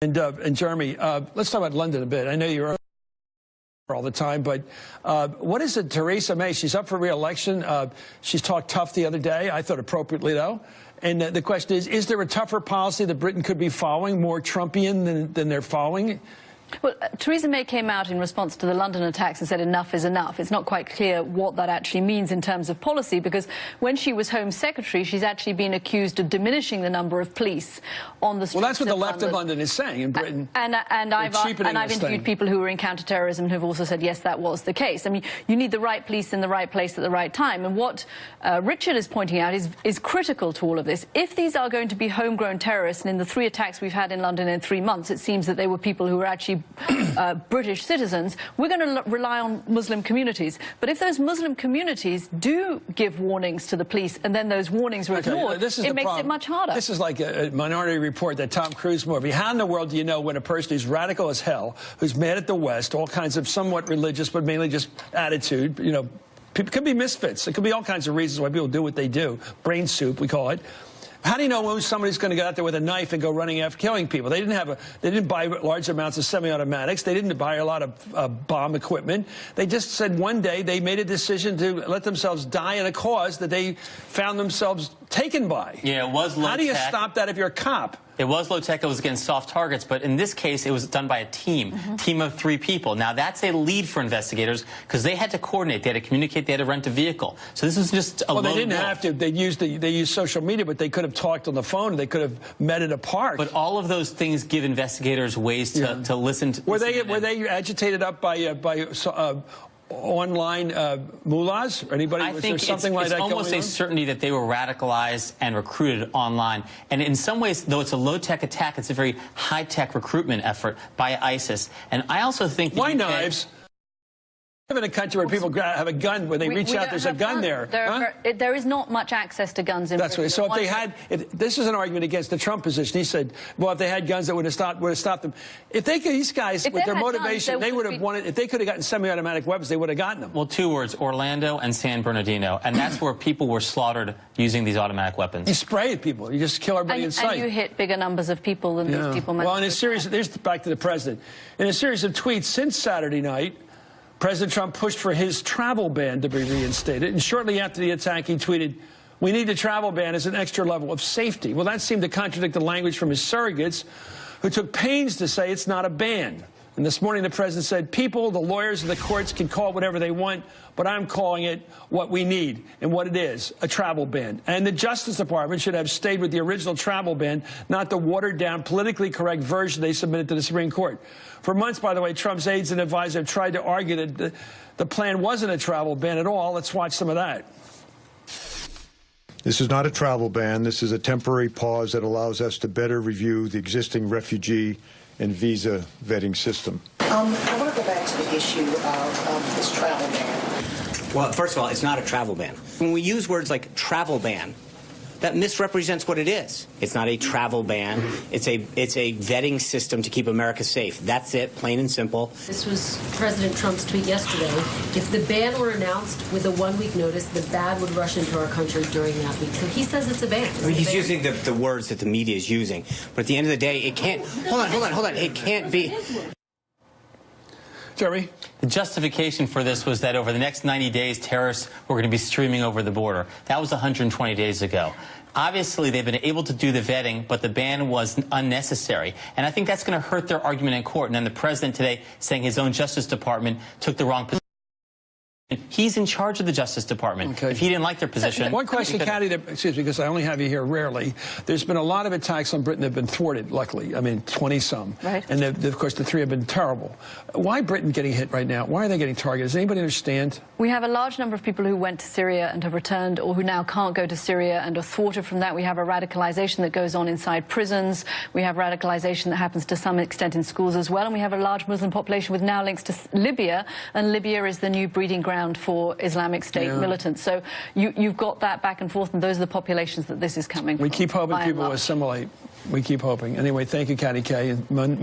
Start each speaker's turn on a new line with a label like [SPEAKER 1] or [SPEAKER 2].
[SPEAKER 1] And Jeremy, let's talk about London a bit. I know you're all the time, but what is it, Theresa May? She's up for re-election. She's talked tough the other day, I thought appropriately, though. And the question is there a tougher policy that Britain could be following, more Trumpian than they're following?
[SPEAKER 2] Well, Theresa May came out in response to the London attacks and said enough is enough. It's not quite clear what that actually means in terms of policy, because when she was Home Secretary, she's actually been accused of diminishing the number of police on the streets.
[SPEAKER 1] Well, that's what the left
[SPEAKER 2] London.
[SPEAKER 1] of London is saying in Britain.
[SPEAKER 2] And I've interviewed people who were in counter-terrorism who have also said, yes, that was the case. I mean, you need the right police in the right place at the right time. And what Richard is pointing out is critical to all of this. If these are going to be homegrown terrorists, and in the 3 attacks we've had in London in 3 months, it seems that they were people who were actually British citizens, we're going to rely on Muslim communities. But if those Muslim communities do give warnings to the police and then those warnings are ignored, it makes it much harder.
[SPEAKER 1] This is like a Minority Report, that Tom Cruise movie. How in the world do you know when a person who's radical as hell, who's mad at the West, all kinds of somewhat religious but mainly just attitude, you know, people could be misfits. It could be all kinds of reasons why people do what they do. Brain soup, we call it. How do you know when somebody's going to get out there with a knife and go running after killing people? They didn't buy large amounts of semi-automatics. They didn't buy a lot of bomb equipment. They just said one day they made a decision to let themselves die in a cause that they found themselves taken by.
[SPEAKER 3] Yeah, it was low tech.
[SPEAKER 1] How do you stop that if you're a cop?
[SPEAKER 3] It was low tech. It was against soft targets, but in this case, it was done by a team of 3 people. Now that's a lead for investigators because they had to coordinate, they had to communicate, they had to rent a vehicle. So this is just a.
[SPEAKER 1] Well, they didn't have to. They used social media, but they could have talked on the phone. They could have met at a park.
[SPEAKER 3] But all of those things give investigators ways to listen to.
[SPEAKER 1] Were they agitated up by online mullahs or anybody?
[SPEAKER 3] I think
[SPEAKER 1] it's
[SPEAKER 3] almost a certainty that they were radicalized and recruited online. And in some ways, though it's a low-tech attack, it's a very high-tech recruitment effort by ISIS. And I also think that
[SPEAKER 1] why knives? We live in a country where people have a gun, when they reach out, there's a gun there.
[SPEAKER 2] There is not much access to guns in
[SPEAKER 1] That's
[SPEAKER 2] Britain.
[SPEAKER 1] Right. So this is an argument against the Trump position. He said, well, if they had guns, that would have stopped them. If these guys, with their motivation, they would have wanted, if they could have gotten semi-automatic weapons, they would have gotten them.
[SPEAKER 3] Well, 2 words, Orlando and San Bernardino. And that's where people were slaughtered using these automatic weapons.
[SPEAKER 1] You spray at people. You just kill everybody in sight.
[SPEAKER 2] And you hit bigger numbers of people than these people might.
[SPEAKER 1] Well, in a series, there's back to the president. In a series of tweets since Saturday night, President Trump pushed for his travel ban to be reinstated, and shortly after the attack, he tweeted, "We need the travel ban as an extra level of safety." Well, that seemed to contradict the language from his surrogates, who took pains to say it's not a ban. And this morning, the president said, people, the lawyers and the courts can call it whatever they want, but I'm calling it what we need and what it is, a travel ban. And the Justice Department should have stayed with the original travel ban, not the watered-down, politically correct version they submitted to the Supreme Court. For months, by the way, Trump's aides and advisors have tried to argue that the plan wasn't a travel ban at all. Let's watch some of that.
[SPEAKER 4] This is not a travel ban. This is a temporary pause that allows us to better review the existing refugee and visa vetting system.
[SPEAKER 5] I want to go back to the issue of this travel ban.
[SPEAKER 6] Well, first of all, it's not a travel ban. When we use words like travel ban, that misrepresents what it is. It's not a travel ban. It's a vetting system to keep America safe. That's it, plain and simple.
[SPEAKER 7] This was President Trump's tweet yesterday. If the ban were announced with a 1-week notice, the bad would rush into our country during that week. So he says it's a ban.
[SPEAKER 6] I mean, he's using the words that the media is using. But at the end of the day, it can't... Hold on. It can't be...
[SPEAKER 1] Jeremy?
[SPEAKER 3] The justification for this was that over the next 90 days, terrorists were going to be streaming over the border. That was 120 days ago. Obviously, they've been able to do the vetting, but the ban was unnecessary. And I think that's going to hurt their argument in court. And then the president today saying his own Justice Department took the wrong position. He's in charge of the Justice Department. Okay. If he didn't like their position...
[SPEAKER 1] One question, Kathy, excuse me, because I only have you here rarely. There's been a lot of attacks on Britain that have been thwarted, luckily. I mean, 20-some.
[SPEAKER 2] Right.
[SPEAKER 1] And, of course, the 3 have been terrible. Why Britain getting hit right now? Why are they getting targeted? Does anybody understand?
[SPEAKER 2] We have a large number of people who went to Syria and have returned, or who now can't go to Syria and are thwarted from that. We have a radicalization that goes on inside prisons. We have radicalization that happens to some extent in schools as well. And we have a large Muslim population with now links to Libya. And Libya is the new breeding ground for Islamic State militants. So you've got that back and forth, and those are the populations that this is coming from.
[SPEAKER 1] We keep hoping people will assimilate. We keep hoping. Anyway, thank you, Katty Kay.